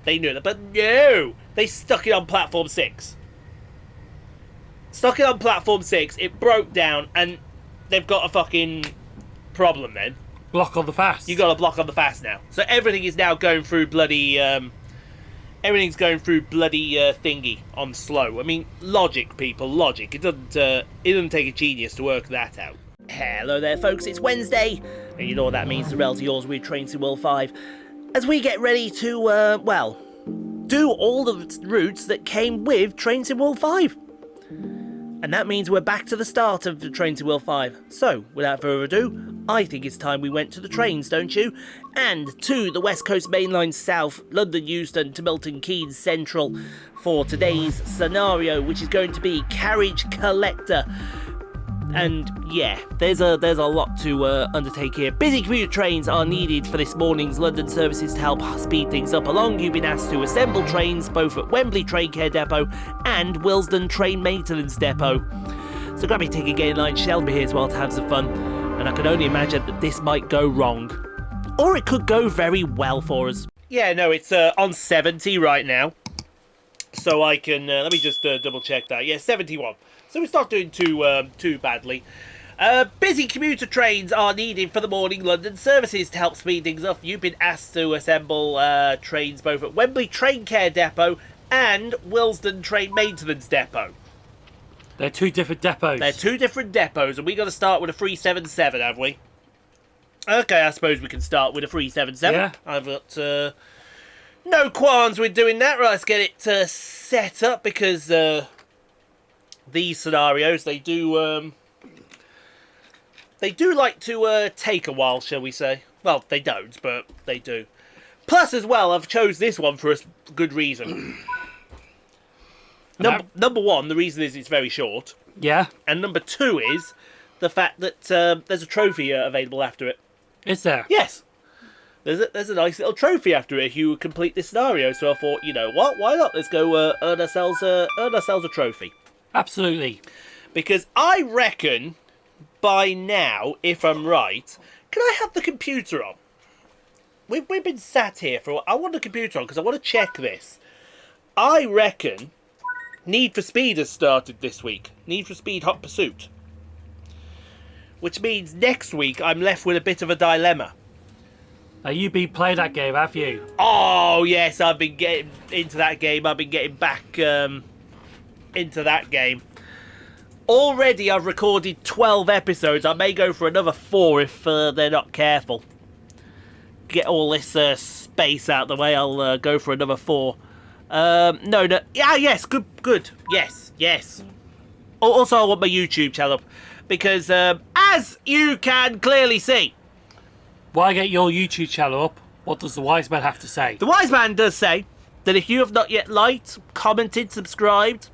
They knew that, but no! They stuck it on platform 6. Stuck it on platform 6, it broke down, and they've got a fucking problem then. Block on the fast. You got a block on the fast now. So everything is now going through bloody... everything's going through bloody thingy on slow. I mean, logic, people, logic. It doesn't take a genius to work that out. Hello there, folks, it's Wednesday, and you know what that means, the Rel's yours with Train to Will 5. As we get ready to, well, do all the routes that came with Train to Will 5. And that means we're back to the start of the Train to Will 5. So, without further ado, I think it's time we went to the trains, don't you? And to the West Coast Main Line South, London Euston to Milton Keynes Central for today's scenario, which is going to be Carriage Collector. And yeah, there's a lot to undertake here. Busy commuter trains are needed for this morning's London services to help speed things up along. You've been asked to assemble trains both at Wembley Train Care Depot and Willesden Train Maintenance Depot. So grab your ticket, get in line. She'll be here as well to have some fun. And I can only imagine that this might go wrong. Or it could go very well for us. Yeah, no, it's on 70 right now. So I can, let me just double check that. Yeah, 71. So it's not doing too badly. Busy commuter trains are needed for the morning London services to help speed things up. You've been asked to assemble trains both at Wembley Train Care Depot and Willesden Train Maintenance Depot. They're two different depots. They're two different depots, and we got to start with a 377, have we? Okay, I suppose we can start with a 377. Yeah. I've got no qualms with doing that. Right, let's get it set up, because these scenarios, they do like to take a while, shall we say. Well, they don't, but they do. Plus, as well, I've chose this one for a good reason. Number one, the reason is it's very short. Yeah. And number two is the fact that there's a trophy available after it. Is there? Yes. There's a nice little trophy after it if you complete this scenario. So I thought, you know what? Why not? Let's go earn ourselves a trophy. Absolutely. Because I reckon by now, if I'm right, can I have the computer on? We've been sat here for a while. I want the computer on because I want to check this. I reckon Need for Speed has started this week. Need for Speed Hot Pursuit. Which means next week I'm left with a bit of a dilemma. Now, you've been playing that game, have you? Oh, yes, I've been getting into that game. I've been getting back into that game. Already I've recorded 12 episodes. I may go for another 4 if they're not careful. Get all this space out of the way, I'll go for another 4. No. Yeah, yes, good. Yes. Also, I want my YouTube channel up. Because, as you can clearly see... Why get your YouTube channel up? What does the wise man have to say? The wise man does say that if you have not yet liked, commented, subscribed,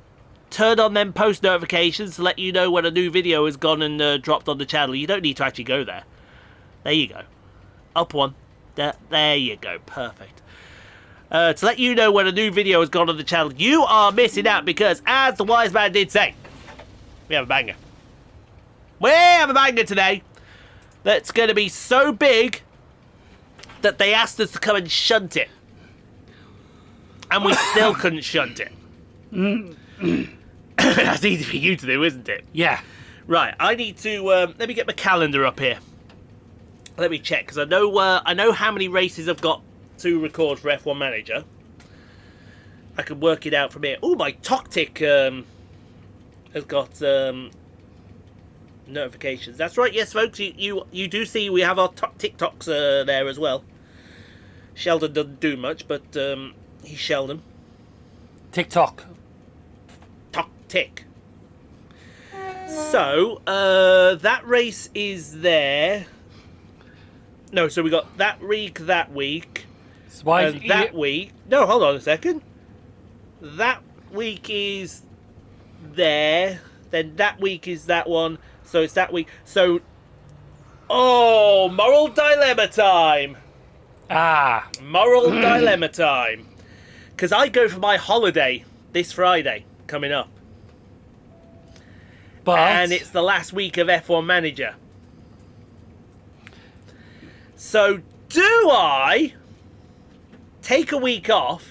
turned on them post notifications to let you know when a new video has gone and dropped on the channel. You don't need to actually go there. There you go. Up one. There you go. Perfect. To let you know when a new video has gone on the channel. You are missing out because, as the wise man did say, we have a banger. We have a banger today that's going to be so big that they asked us to come and shunt it. And we still couldn't shunt it. That's easy for you to do, isn't it? Yeah. Right, I need to... let me get my calendar up here. Let me check, because I know how many races I've got to record for F1 Manager. I can work it out from here. Oh, my Toctic has got... notifications. That's right, yes, folks. You do see we have our TikToks there as well. Sheldon doesn't do much, but he's Sheldon. TikTok. Tick. So that race is there. No, so we got that week, So why and that week. No, hold on a second. That week is there. Then that week is that one. So it's that week. So, oh, moral dilemma time. Moral dilemma time. Because I go for my holiday this Friday coming up. But... And it's the last week of F1 Manager. So, do I take a week off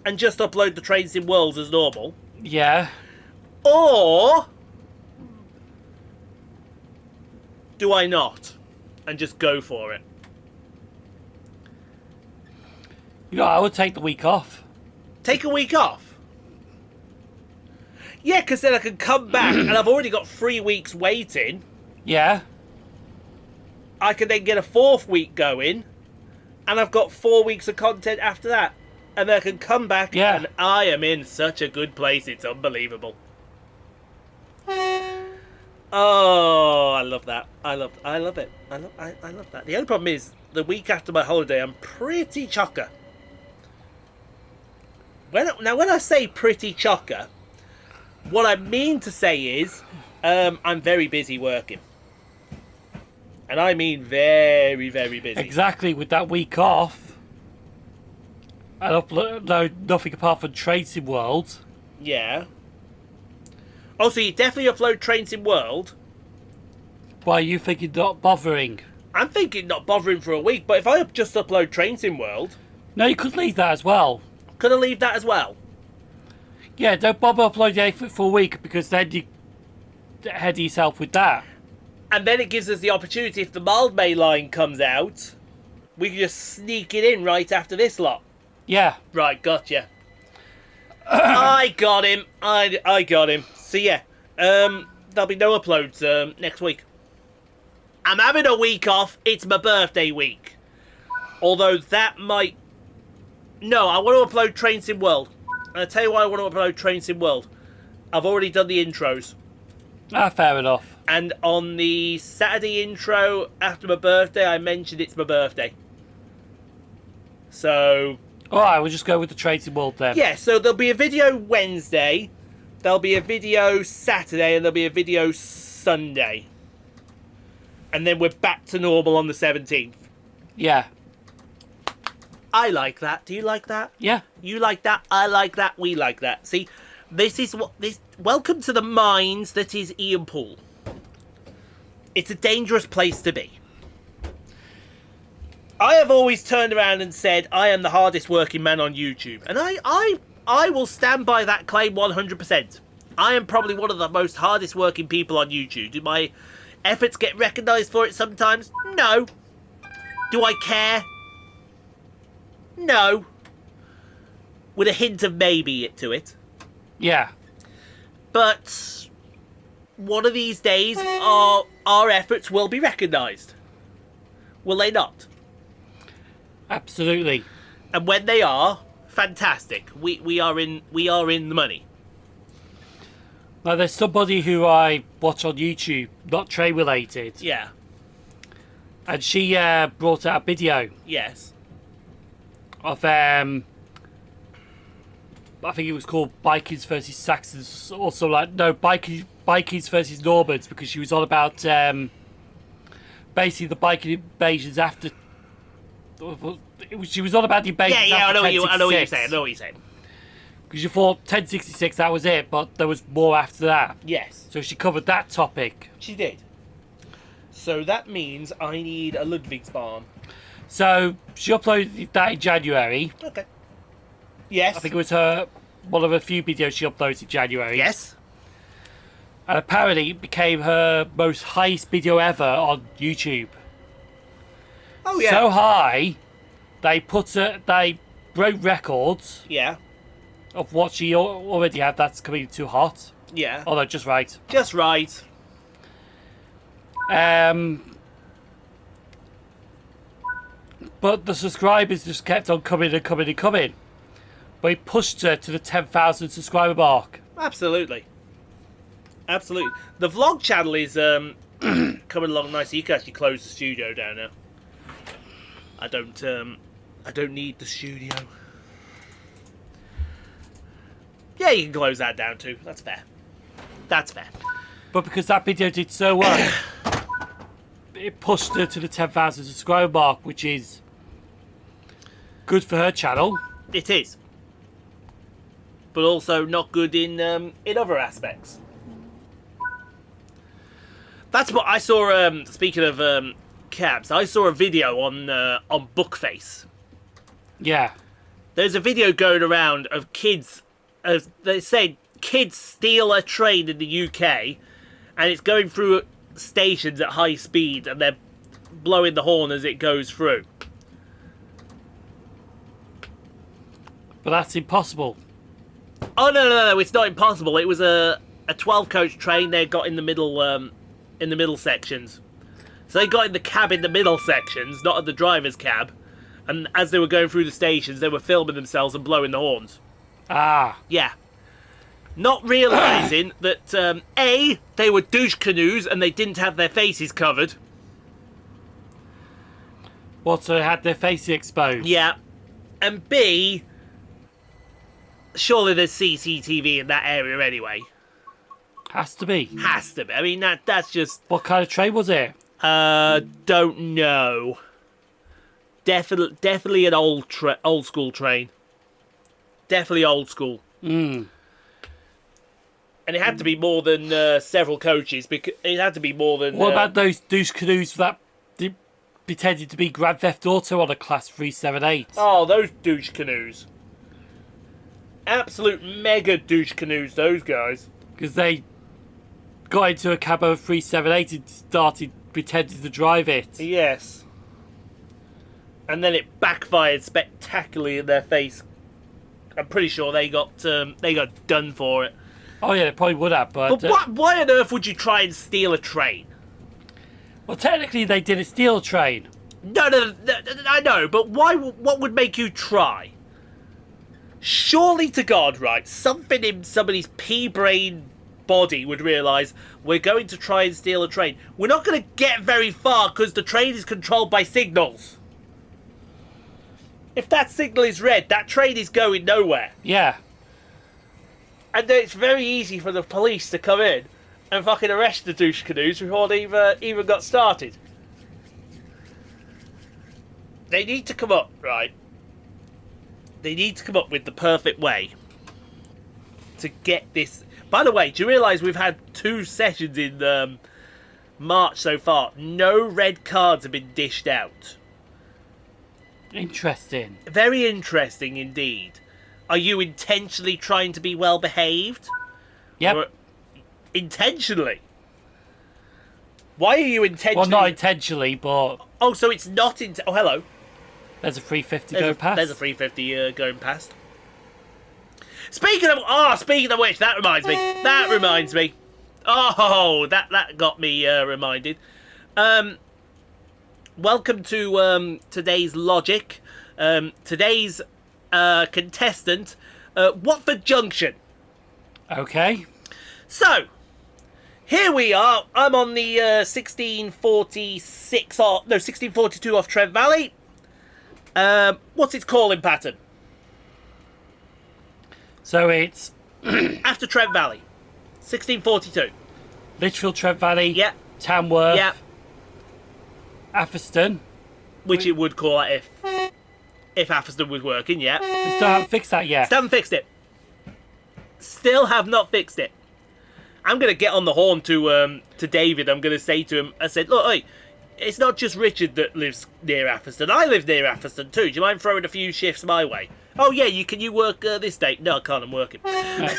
and just upload the Trains in Worlds as normal. Yeah. Or do I not? And just go for it? You know, I would take the week off. Take a week off? Yeah, because then I can come back and I've already got 3 weeks waiting. Yeah. I can then get a 4th week going, and I've got 4 weeks of content after that. And then I can come back, and I am in such a good place, it's unbelievable. Oh, I love that. I love it. I love that. The only problem is, the week after my holiday, I'm pretty chocker. When I say pretty chocker, what I mean to say is, I'm very busy working. And I mean very, very busy. Exactly, with that week off, and upload nothing apart from Trains in World. Yeah. Oh, so you definitely upload Trains in World? Why are you thinking not bothering? I'm thinking not bothering for a week, but if I just upload Trains in World... No, you could leave that as well. Could I leave that as well? Yeah, don't bother uploading anything for a week, because then you head yourself with that. And then it gives us the opportunity, if the Mildmay line comes out, we can just sneak it in right after this lot. Yeah. Right, gotcha. I got him. I got him. So yeah, there'll be no uploads next week. I'm having a week off. It's my birthday week. Although that might... No, I want to upload Trains in World. And I'll tell you why I want to upload Trains in World. I've already done the intros. Ah, fair enough. And on the Saturday intro after my birthday, I mentioned it's my birthday. So... Alright, we'll just go with the Trains in World then. Yeah, so there'll be a video Wednesday, there'll be a video Saturday, and there'll be a video Sunday. And then we're back to normal on the 17th. Yeah. I like that. Do you like that? Yeah. You like that, I like that, we like that. See, this is what... Welcome to the minds that is Ian Poole. It's a dangerous place to be. I have always turned around and said I am the hardest working man on YouTube. And I will stand by that claim 100%. I am probably one of the most hardest working people on YouTube. Do my efforts get recognised for it sometimes? No. Do I care? No. With a hint of maybe to it. Yeah. But one of these days our efforts will be recognised. Will they not? Absolutely. And when they are, fantastic. We are in the money. Now, there's somebody who I watch on YouTube, not train related. Yeah. And she brought out a video Yes. of I think it was called Vikings versus Saxons. Also, like, no, Vikings versus Normans, because she was on about basically the Viking invasions after. She was on about the invasions. Yeah, after I know what you're 1066. saying. I know what you're saying. Because you thought 1066, that was it, but there was more after that. Yes. So she covered that topic. She did. So that means I need a Ludwigsbahn. So she uploaded that in January. Okay. Yes. I think it was one of a few videos she uploaded in January. Yes. And apparently it became her most highest video ever on YouTube. Oh yeah. So high, they broke records. Yeah. Of what she already had. That's coming too hot. Yeah. Although just right. Just right. But the subscribers just kept on coming and coming and coming. But it pushed her to the 10,000 subscriber mark. Absolutely. Absolutely. The vlog channel is coming along nicely. You can actually close the studio down now. I don't need the studio. Yeah, you can close that down too. That's fair. That's fair. But because that video did so well, it pushed her to the 10,000 subscriber mark, which is good for her channel. It is. But also not good in other aspects. That's what I saw. Speaking of cabs, I saw a video on Bookface. Yeah. There's a video going around of kids. They say kids steal a train in the UK, and it's going through stations at high speed, and they're blowing the horn as it goes through. But that's impossible. Oh no! It's not impossible. It was a 12-coach train. They got in the middle sections. So they got in the cab in the middle sections, not at the driver's cab. And as they were going through the stations, they were filming themselves and blowing the horns. Ah. Yeah. Not realising that, A, they were douche canoes and they didn't have their faces covered. What, so they had their faces exposed? Yeah. And B, surely there's CCTV in that area anyway. Has to be. Has to be. I mean, that's just... What kind of train was it? Don't know. Definitely an old school train. Definitely old school. Mm. And it had to be more than several coaches, because it had to be more than... What about those douche canoes that pretended to be Grand Theft Auto on a Class 378? Oh, those douche canoes. Absolute mega douche canoes, those guys. Because they got into a cab of a 378 and started pretending to drive it. Yes. And then it backfired spectacularly in their face. I'm pretty sure they got done for it. Oh yeah, they probably would have, but... why on earth would you try and steal a train? Well, technically they did a steel train. No, I know, but why? What would make you try? Surely to God, right, something in somebody's pea-brain body would realise we're going to try and steal a train. We're not going to get very far because the train is controlled by signals. If that signal is red, that train is going nowhere. Yeah. And it's very easy for the police to come in and fucking arrest the douche canoes before they even got started. They need to come up, right? They need to come up with the perfect way to get this... By the way, do you realise we've had 2 sessions in March so far? No red cards have been dished out. Interesting. Very interesting indeed. Are you intentionally trying to be well behaved? Yep. Or intentionally? Why are you intentionally... Well, not intentionally, but... Oh, so it's not... Oh, hello. There's a 350 going past. There's a 350 going past. Speaking of which, that reminds me. Oh, that got me reminded. Welcome to today's Logic. Today's contestant, Watford Junction. Okay. So, here we are. I'm on the 1642 off Trent Valley. What's its calling pattern? So it's... After Trent Valley. 1642. Lichfield, Trent Valley. Yeah. Tamworth. Yeah. Atherstone. Which it would call it if Atherstone was working, yeah. They still haven't fixed that yet. Still haven't fixed it. Still have not fixed it. I'm going to get on the horn to David. I'm going to say to him, I said, look, oi, it's not just Richard that lives near Atherstone. I live near Atherstone too. Do you mind throwing a few shifts my way? Oh, yeah, can you work this date? No, I can't, I'm working. Right.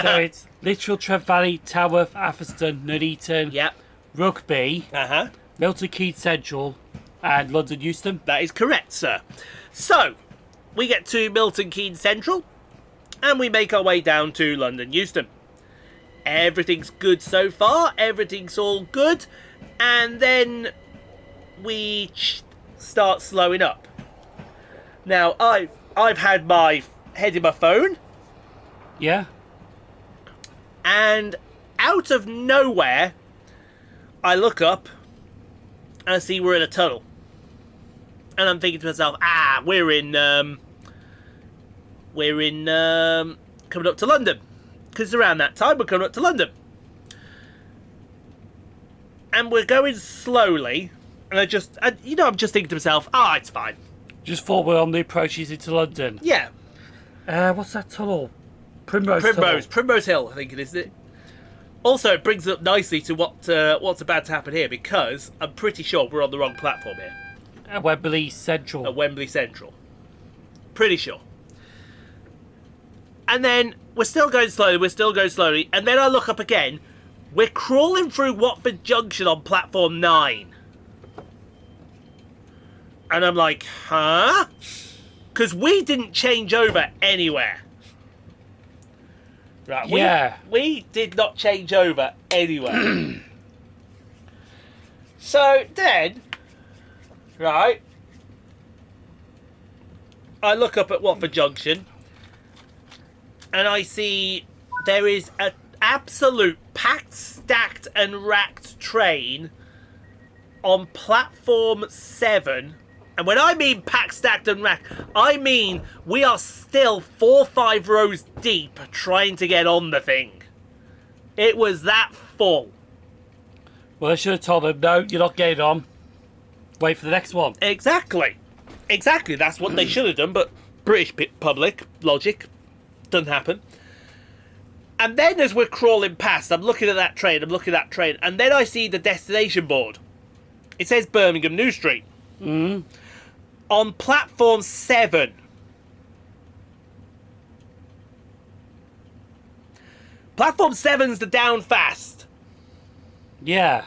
So it's Lichfield, Trent Valley, Tamworth, Atherstone, Nuneaton, Yep. Rugby, Uh-huh. Milton Keynes Central, and London Euston. That is correct, sir. So, we get to Milton Keynes Central, and we make our way down to London Euston. Everything's good so far. Everything's all good. And then we start slowing up. Now, I've had my head in my phone, Yeah. and out of nowhere, I look up and I see we're in a tunnel. And I'm thinking to myself, we're in coming up to London. Because around that time we're coming up to London. And we're going slowly, and I'm just thinking to myself, it's fine. Just thought we're on the approaches into London. Yeah. What's that tunnel? Primrose Hill, I think it is, isn't it? Also, it brings up nicely to what's about to happen here, because I'm pretty sure we're on the wrong platform here. Wembley Central. At Wembley Central. Pretty sure. And then we're still going slowly, and then I look up again. We're crawling through Watford Junction on platform 9. And I'm like, huh? Because we didn't change over anywhere. Right, Yeah. We did not change over anywhere. So then, right, I look up at Watford Junction and I see there is an absolute packed, stacked and racked train on platform 7. And when I mean packed, stacked and racked, I mean we are still 4 or 5 rows deep trying to get on the thing. It was that full. Well, I should have told them, no, you're not getting on. Wait for the next one. Exactly. That's what they should have done, but British public logic doesn't happen. And then as we're crawling past, I'm looking at that train, and then I see the destination board. It says Birmingham New Street. Mm. On platform 7. Platform 7's the down fast. Yeah.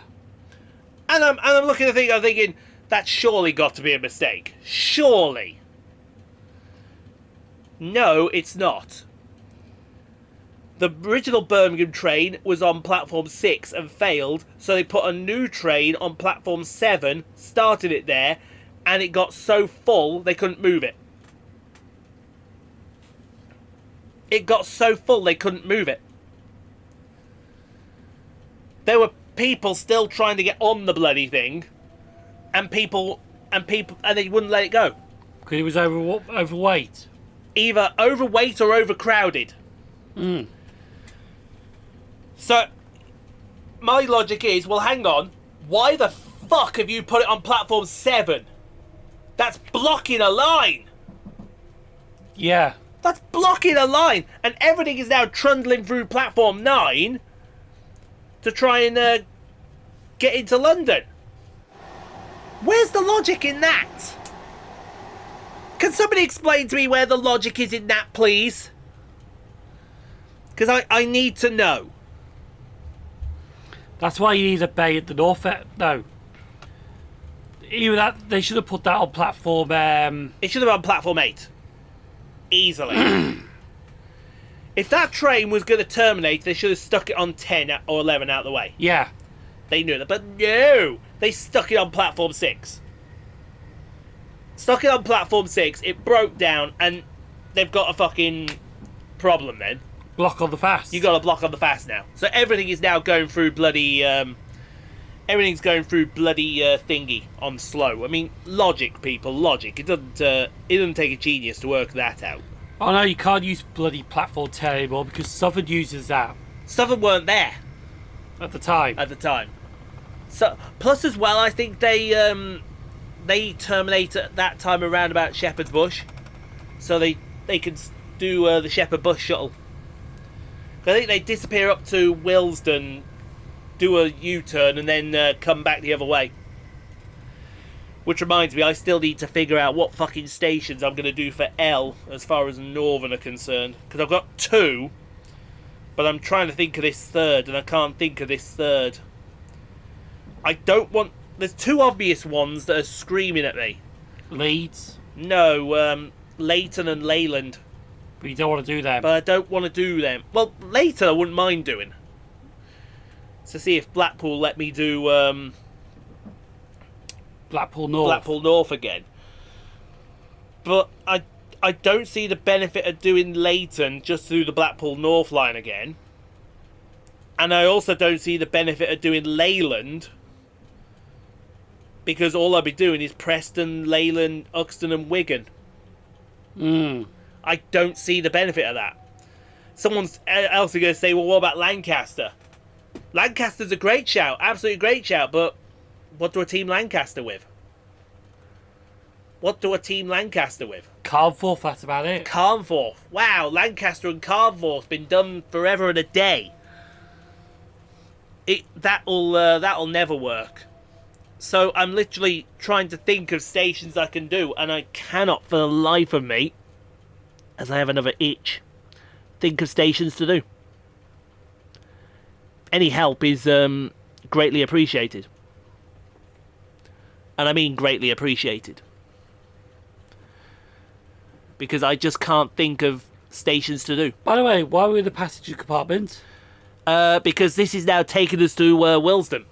And I'm looking at the thing, I'm thinking, that's surely got to be a mistake. Surely. No, it's not. The original Birmingham train was on platform 6 and failed, so they put a new train on platform 7, started it there, and it got so full they couldn't move it. It got so full they couldn't move it. There were people still trying to get on the bloody thing, and they wouldn't let it go. Because he was overweight. Either overweight or overcrowded. Mm. So, my logic is, well, hang on, why the fuck have you put it on platform 7? That's blocking a line. Yeah. That's blocking a line. And everything is now trundling through platform 9 to try and get into London. Where's the logic in that? Can somebody explain to me where the logic is in that, please? Because I need to know. That's why you need a bay at the north end. No. Even that, they should have put that on platform... It should have been on platform 8. Easily. If that train was going to terminate, they should have stuck it on 10 or 11 out of the way. Yeah. They knew that, but no! They stuck it on platform 6. Stuck it on platform 6, it broke down, and they've got a fucking problem then. Block on the fast. You got a block on the fast now. So everything is now going through bloody... everything's going through bloody thingy on slow. I mean, logic, people, logic. It doesn't take a genius to work that out. Oh no, you can't use bloody platform 10 anymore because Southern uses that. Southern weren't there At the time. So plus as well, I think they terminate at that time around about Shepherd's Bush, so they can do the Shepherd Bush shuttle. I think they disappear up to Willesden, do a U-turn, and then come back the other way. Which reminds me, I still need to figure out what fucking stations I'm going to do for L as far as Northern are concerned. Because I've got 2, but I'm trying to think of this third, and I can't think of this third. I don't want... There's 2 obvious ones that are screaming at me. Leeds. No, Leighton and Leyland. But you don't want to do them. But I don't want to do them. Well, Leighton I wouldn't mind doing. To see if Blackpool let me do... Blackpool North. Blackpool North again. But I don't see the benefit of doing Leighton just through the Blackpool North line again. And I also don't see the benefit of doing Leyland, because all I'll be doing is Preston, Leyland, Uxton and Wigan. I don't see the benefit of that. Someone else is going to say, well, what about Lancaster? Lancaster's a great shout, absolutely great shout, but what do a team Lancaster with? Carnforth, that's about it. Carnforth. Wow, Lancaster and Carnforth's been done forever and a day. That'll never work. So I'm literally trying to think of stations I can do, and I cannot for the life of me, as I have another itch, think of stations to do. Any help is greatly appreciated. And I mean greatly appreciated. Because I just can't think of stations to do. By the way, why were we in the passenger compartment? Because this is now taking us to Willesden.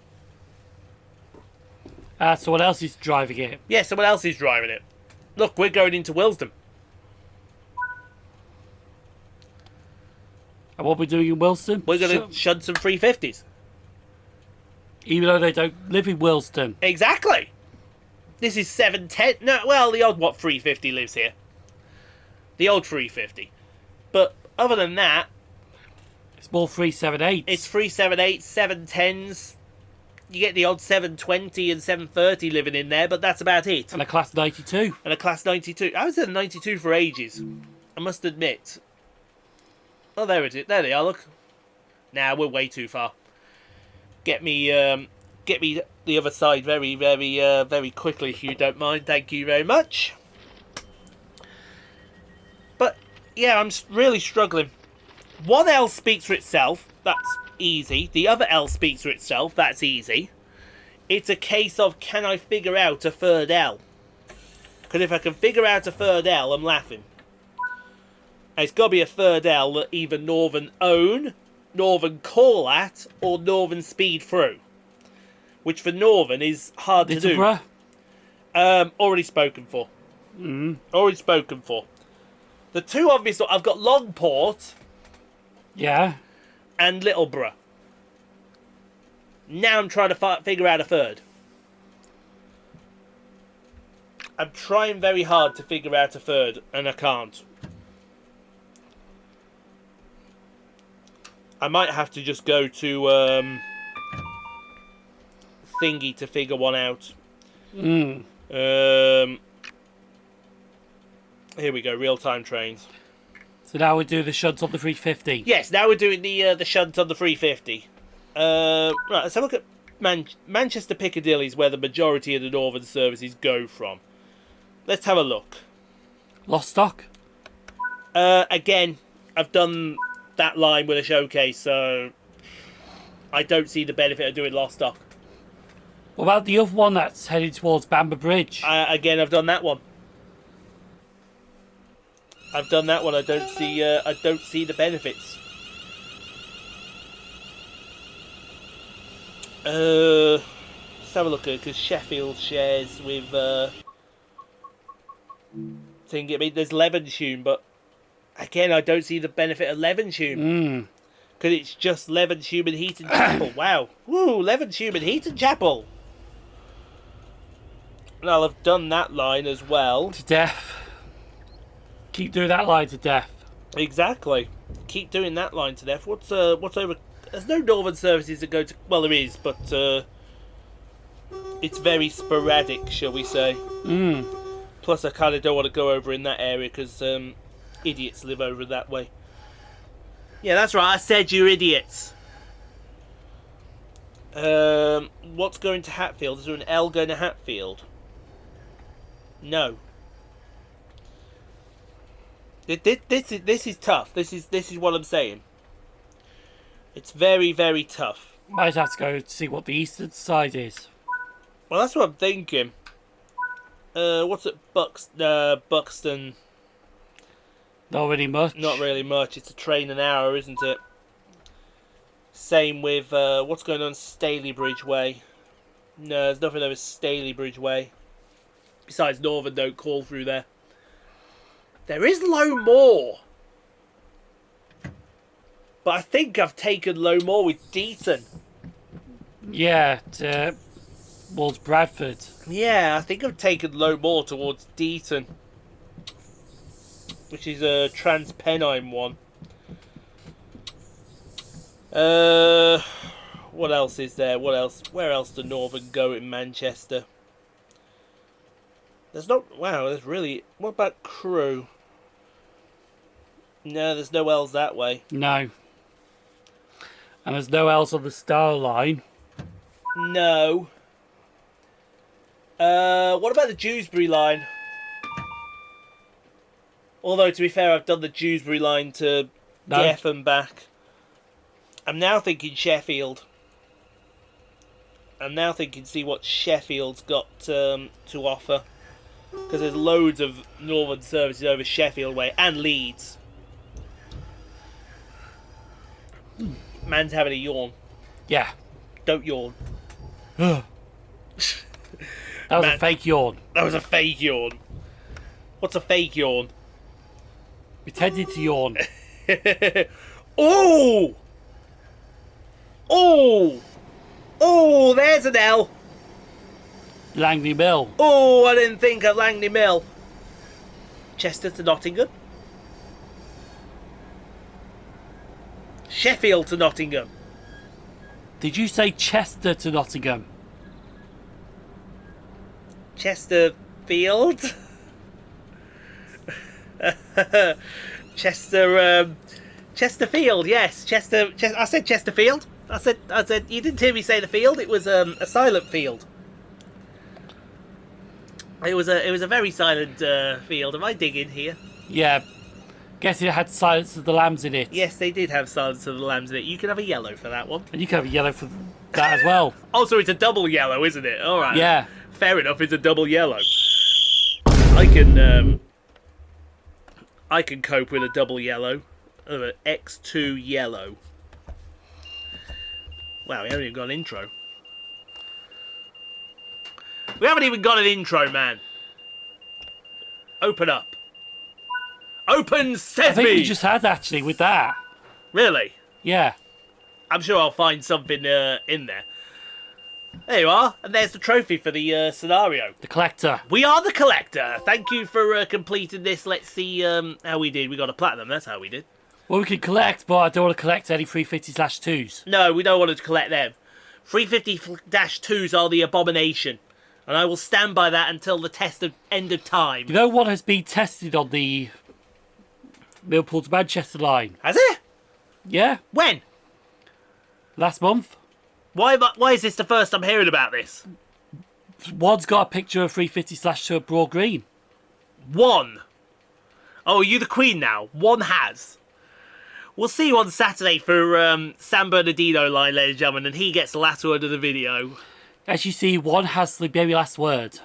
Someone else is driving it. Yeah, someone else is driving it. Look, we're going into Willesden. And what we're doing in Wilson? We're going to shunt some 350s. Even though they don't live in Willesden. Exactly. This is 710. No, well, the old 350 lives here. The old 350. But other than that, it's more 378s. It's 378, 710s. You get the odd 720 and 730 living in there, but that's about it. And a Class 92. And a Class 92. I was at a 92 for ages, I must admit. Oh, there it is. There they are, look. Nah, we're way too far. Get me the other side very, very, very quickly, if you don't mind. Thank you very much. But, yeah, I'm really struggling. One L speaks for itself. That's easy. The other L speaks for itself. That's easy. It's a case of, can I figure out a third L? Because if I can figure out a third L, I'm laughing. And it's got to be a third L that either Northern own, Northern call at, or Northern speed through. Which for Northern is hard to do. Already spoken for. Already spoken for. The two obvious, I've got Longport. Yeah. And Littleborough. Now I'm trying to figure out a third. I'm trying very hard to figure out a third, and I can't. I might have to just go to Thingy to figure one out. Here we go, real-time trains. So now we do the shunt on the 350. Yes, now we're doing the shunt on the 350. Right, let's have a look at Manchester Piccadilly is where the majority of the Northern services go from. Let's have a look. Lostock? Again, I've done that line with a showcase, so I don't see the benefit of doing Lostock. What about the other one that's heading towards Bamber Bridge? Again, I've done that one. I've done that one. I don't see the benefits. Let's have a look at it, because Sheffield shares with thing. I mean, there's Levenshulme, but again, I don't see the benefit of Levenshulme. Because it's just Levenshulme and Heaton Chapel. Wow. Woo, Levenshulme and Heaton Chapel. And I'll have done that line as well. To death. Keep doing that line to death. Exactly. Keep doing that line to death. What's over? There's no Northern services that go to. Well, there is, but it's very sporadic, shall we say? Plus, I kind of don't want to go over in that area because idiots live over that way. Yeah, that's right. I said you're idiots. What's going to Hatfield? Is there an L going to Hatfield? No. This is tough. This is what I'm saying. It's very, very tough. Might have to go to see what the eastern side is. Well, that's what I'm thinking. What's at Buxton? Not really much. Not really much. It's a train an hour, isn't it? Same with what's going on Stalybridge Way. No, there's nothing over Stalybridge Way. Besides, Northern don't call through there. There is Low Moor. But I think I've taken Low Moor with Deaton. Yeah, towards Bradford. Yeah, I think I've taken Low Moor towards Deaton. Which is a Trans-Pennine one. What else is there? What else? Where else do Northern go in Manchester? There's not... Wow, there's really... What about Crewe? No, there's no L's that way. No. And there's no L's on the Star Line. No. What about the Dewsbury line? Although, to be fair, I've done the Dewsbury line to No. Dieffenbach. I'm now thinking Sheffield. I'm now thinking, see what Sheffield's got to offer. Because there's loads of northern services over Sheffield way and Leeds. Man's having a yawn. Yeah. Don't yawn. That was a fake yawn. That was a fake yawn. What's a fake yawn? Pretending to yawn. Oh! Oh! Oh, there's an L. Langley Mill. Oh, I didn't think of Langley Mill. Chester to Nottingham. Sheffield to Nottingham. Did you say Chester to Nottingham? Chesterfield. Chesterfield, yes. I said Chesterfield. I said. You didn't hear me say the field. It was a silent field. It was a very silent field. Am I digging here? Yeah. Guessing it had Silence of the Lambs in it. Yes, they did have Silence of the Lambs in it. You can have a yellow for that one. And you can have a yellow for that as well. Also, it's a double yellow, isn't it? All right. Yeah. Fair enough. It's a double yellow. I can cope with a double yellow. An X2 yellow. Wow, we haven't even got an intro. We haven't even got an intro, man. Open up. Open sesame! I think we just had, actually, with that. Really? Yeah. I'm sure I'll find something in there. There you are. And there's the trophy for the scenario. The Collector. We are the Collector. Thank you for completing this. Let's see how we did. We got a platinum. That's how we did. Well, we can collect, but I don't want to collect any 350/2s. No, we don't want to collect them. 350-2s are the abomination. And I will stand by that until the end of time. You know what has been tested on the Liverpool to Manchester line? Has it? Yeah. When? Last month. Why is this the first I'm hearing about this? One's got a picture of 350/2 at Broad Green. One. Oh, are you the Queen now? One has. We'll see you on Saturday for San Bernardino line, ladies and gentlemen, and he gets the latter word of the video. As you see, one has the very last word.